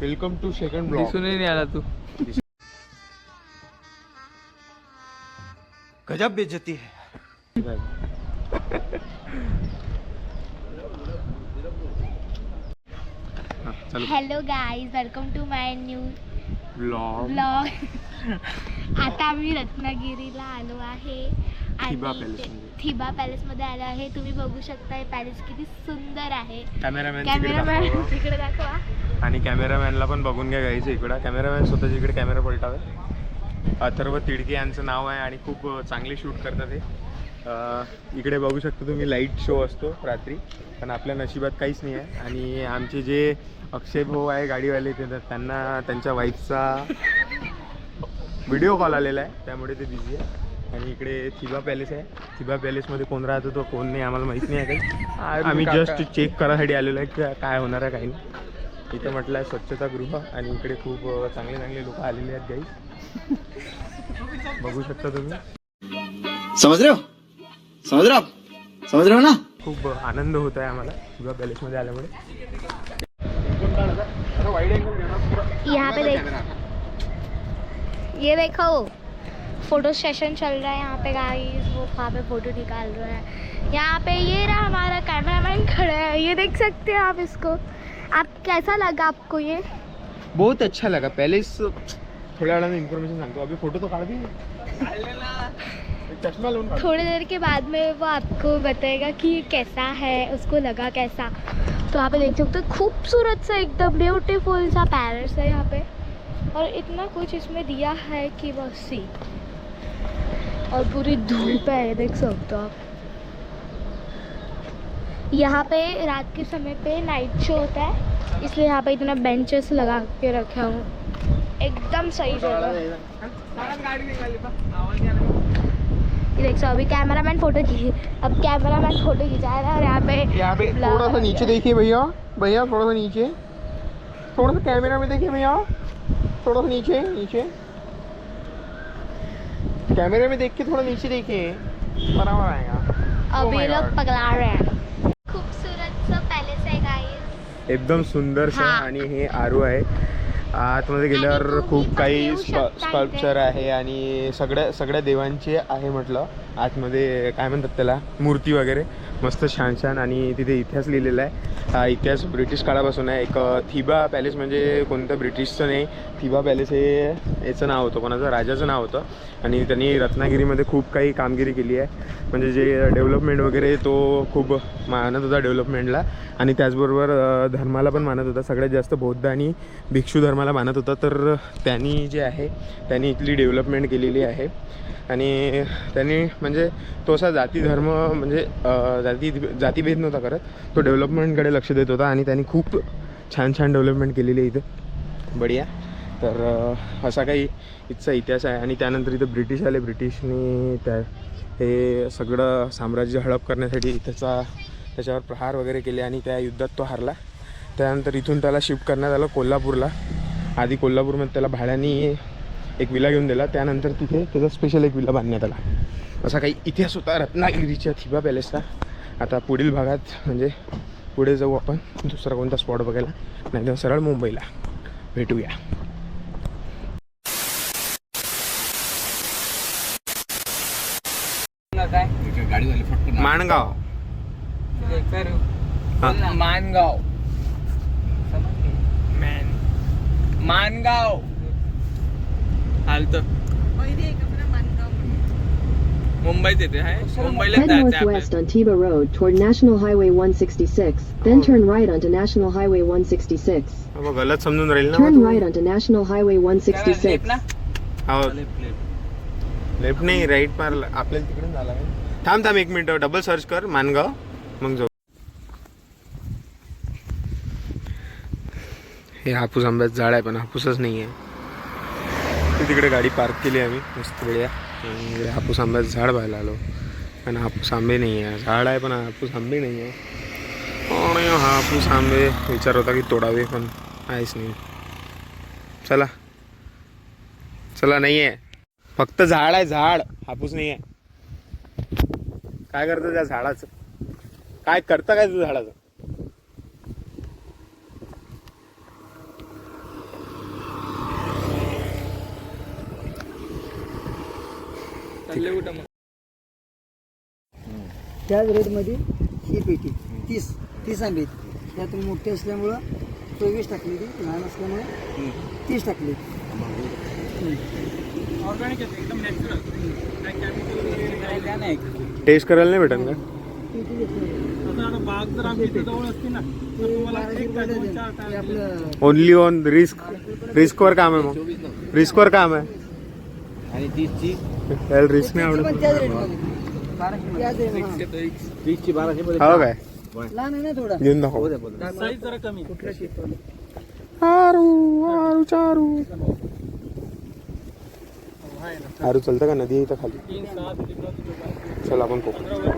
Welcome to second blog. दिसूनही नाही आला तू. गजब बेइज्जती है. Hello guys, welcome to my new blog. Blog. आता आम्ही रत्नागिरीला आलो आहे आणि थिबा पॅलेसमध्ये आलो आहे. तुम्ही बघू शकता हे पॅलेस किती सुंदर आहे. कॅमेरामॅन तिकडे दाखवा. आणि कॅमेरामॅनला पण बघून घ्या गाईज. इकडं कॅमेरामॅन स्वतःच्या इकडे कॅमेरा पलटावे. अथर्व तिडके यांचं नाव आहे आणि खूप चांगले शूट करतात हे. इकडे बघू शकता तुम्ही लाईट शो असतो रात्री, पण आपल्या नशिबात काहीच नाही आहे. आणि आमचे जे अक्षय भाऊ आहे गाडीवाले ते त्यांना त्यांच्या वाईफचा व्हिडिओ कॉल आलेला आहे, त्यामुळे ते बिझी आहे. आणि इकडे थिबा पॅलेस आहे. थिबा पॅलेसमध्ये कोण राहतो तो कोण नाही आम्हाला माहीत नाही आहे काही. आम्ही जस्ट चेक करायसाठी आलेलो आहे काय होणार आहे काही नाही. इथं म्हटलं आहे स्वच्छतागृह आणि इकडे खूप चांगले चांगले लोक आलेले आहेत गाईस. बघू शकता तुम्ही. समझ रहे हो ना. खूप आनंद होत आहे आम्हाला थिबा पॅलेसमध्ये आल्यामुळे. यहाँ पे देख, ये देखो फोटो सेशन चल रहा है यहाँ पे गाइस. वो वहाँ पे फोटो निकाल रहा है. यहाँ पे ये रहा हमारा कैमरामैन खड़ा है, ये देख सकते हैं आप इसको. आप कैसा लगा आपको ये? बहुत अच्छा लगा पॅलेस. थोड्या वेळाने इन्फॉर्मेशन सांगतो. अभी फोटो तो काढ दी. चश्मा लाऊन काढ. थोड़ी देर के बाद में वो आपको बताएगा कि ये कैसा है, उसको लगा कैसा. तो यहाँ पे देख सकते हो खूबसूरत सा एकदम ब्यूटीफुल सा पैलेस है यहाँ पे. और इतना कुछ इसमें दिया है कि बस सी. और पूरी धूप है देख सकते हो आप. यहाँ पे रात के समय पे नाइट शो होता है, इसलिए यहाँ पे इतना बेंचेस लगा के रखा हूँ. एकदम सही जगह. ये देख सो अभी कैमरामैन फोटो खींच. अब कैमरामैन फोटो खिंचा रहा है. और यहाँ पे थोड़ा सा नीचे देखिए भैया. भैया थोड़ा सा नीचे, थोड़ा सा कैमरा में देखिए भैया. थोड़ा सा नीचे नीचे कैमरे में देख के थोड़ा नीचे देखिए, बराबर आएगा. अभी लोग पगला रहे हैं. खूबसूरत सा पॅलेस आहे गाइस. एकदम सुंदर सा. आणि हे आरू आहे. आतमध्ये गेल्यावर खूप काही स्कल्पचर आहे आणि सगळ्या देवांचे आहे म्हटलं. आतमध्ये काय म्हणतात त्याला, मूर्ती वगैरे मस्त छान छान. आणि तिथे इतिहास लिहिलेला आहे. हा इतिहास ब्रिटिश काळापासून आहे. एक थिबा पॅलेस म्हणजे कोणतं ब्रिटिशचं नाही. थिबा पॅलेस हे याचं नाव होतं, कोणाचं राजाचं नाव होतं. आणि त्यांनी रत्नागिरीमध्ये खूप काही कामगिरी केली आहे. म्हणजे जे डेव्हलपमेंट वगैरे तो खूप मानत होता डेव्हलपमेंटला. आणि त्याचबरोबर धर्माला पण मानत होता. सगळ्यात जास्त बौद्ध आणि भिक्षू धर्माला मानत होता. तर त्यांनी जे आहे त्यांनी इथली डेव्हलपमेंट केलेली आहे. आणि त्यांनी म्हणजे तो असा जाती धर्म म्हणजे जातीभेद नव्हता करत. तो डेव्हलपमेंटकडे लक्ष देत होता आणि त्यांनी खूप छान छान डेव्हलपमेंट केलेली आहे इथं. बढिया. तर असा काही इथचा इतिहास आहे. आणि त्यानंतर इथं ब्रिटिश आले. ब्रिटिशने हे सगळं साम्राज्य हडप करण्यासाठी त्याच्यावर प्रहार वगैरे केले आणि त्या युद्धात तो हारला. त्यानंतर इथून त्याला शिफ्ट करण्यात आलं कोल्हापूरला. आधी कोल्हापूरमध्ये त्याला भाड्याने एक विला घेऊन दिला. त्यानंतर तिथे त्याचा स्पेशल एक विला बांधण्यात आला. असा काही इतिहास होता रत्नागिरीच्या थिबा पॅलेसचा. आता पुढील भागात म्हणजे पुढे जाऊ आपण दुसरा कोणता स्पॉट बघायला, नाही तर सरळ मुंबईला भेटूया. माणगाव. मानगाव मानगाव हालत मुंबईत येते आहे. मुंबईला Head northwest on Tiba Road toward National Highway 166, then turn right onto National Highway 166. गलत समजून राहील ना. Turn right onto National Highway 166. Left नाही राईट मारला आपल्याला तिकडे झाला. थांब एक मिनिट डबल सर्च कर मानगाव मग जाऊ. हे हापूस आंब्याचं झाड आहे पण हापूसच नाही आहे. तिकडे गाडी पार्क केली आम्ही मस्त वेळा. आणि हापूस आंब्याचं झाड पाहायला आलो पण हापूस आंबे नाही आहे. झाड आहे पण हापूस आंबे नाही आहे. आणि हापूस आंबे विचार होता की तोडावे पण आहेच नाही. चला नाही आहे, फक्त झाड आहे. झाड हापूस नाही आहे. काय करतं त्या झाडाचं, काय करतं काय तुझं झाडाचं. चालले कुठं मग? त्याच रेटमध्ये ही पेटी 30 आंबे आहेत. त्यात मोठे असल्यामुळं 24 टाकली ती, लहान असल्यामुळे 30 टाकली. ऑर्गॅनिक आहे एकदम नॅचरल. काय केमिकल नाही. टेस्ट करायला नाही भेटेल का? पेटी घेतली. बाग जर आमची जवळ असती ना तर तुम्हाला एक काय दोन चार ते आपलं ओनली ऑन रिस्कवर काम आहे मग. रिस्कवर काम आहे आणि 30ची त्याला रिस्क नाही पण आवडत. त्याच रेटमध्ये 1200. ची 1200 मध्ये हो काय लहान आहे ना थोडा. घेऊन दाखव. साईज जरा कमी. कुठला शिकवलं? आरू चारू आरू चलतं का? नदी आहे इथं खाली. 3 7 चल आपण पोकळ.